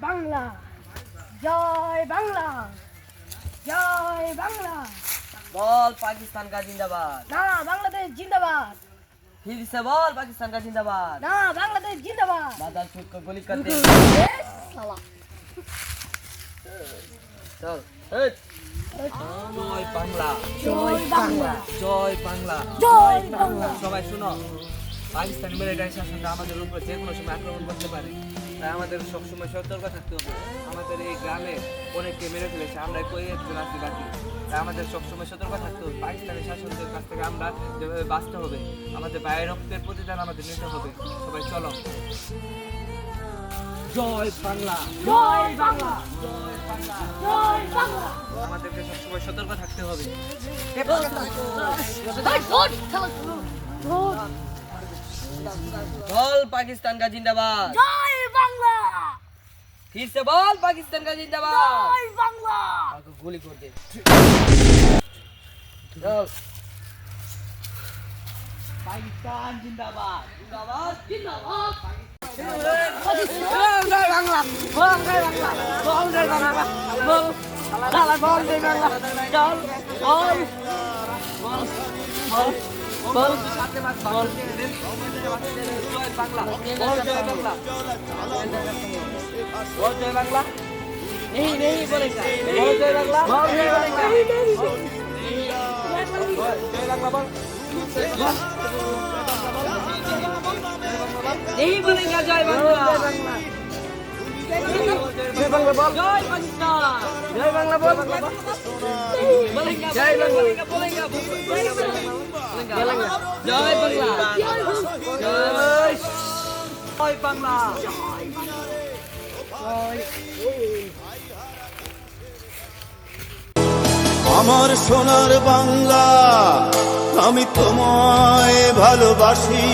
বাংলা, জয় বাংলা, জয় বাংলা। বল পাকিস্তান का जिंदाबाद। না বাংলাদেশ জিন্দাবাদ। फिर से बोल पाकिस्तान का जिंदाबाद। না বাংলাদেশ জিন্দাবাদ। बादल छूट को गोली कर दे। শালা चल জয় বাংলা, জয় বাংলা, জয় বাংলা, জয় বাংলা। সবাই শুনো, পাকিস্তান মিলিটারি শাসনটা আমাদের উপর যে কোনো সময় আক্রমণ করতে পারে, তাই আমাদের সবসময় সতর্ক থাকতে হবে। আমাদের এই গ্রামে অনেককে মেরে ফেলেছে, আমরা কয়েকজন আছি বাকি, তাই আমাদের সবসময় সতর্ক থাকতে হবে। পাকিস্তানি শাসনদের কাছ থেকে আমরা যেভাবে বাঁচতে হবে, আমাদের বাইরের রক্তের প্রতিদান আমাদের নিতে হবে। সবাই চলো, জয় বাংলা, জয় বাংলা, জয় বাংলা। জয় বাংলা। আমাদেরকে সবসময় সতর্ক থাকতে হবে। बोल पाकिस्तान का जिंदाबाद। জয় বাংলা, फिर से बोल पाकिस्तान का जिंदाबाद। জয় বাংলা। आगे गोली कर दे। चल। पाकिस्तान जिंदाबाद, जिंदाबाद, जिंदाबाद। জয় বাংলা, বল জয় বাংলা, বল জয় বাংলা, বল শালা বল জয় বাংলা, চল বল বল বল বল साथ में बोल जय बांग्ला, बोल जय बांग्ला, बोल जय बांग्ला। नहीं नहीं बोलेगा, बोल जय बांग्ला, बोल जय बांग्ला, जय बांग्ला बोल। नहीं बोलेगा जय बांग्ला, जय बांग्ला बोल, जय पाकिस्तान, जय बांग्ला बोल, बोलेगा जय बांग्ला, बोलेगा जय बांग्ला, जय बांग्ला। আমার সোনার বাংলা, আমি তোমায় ভালোবাসি।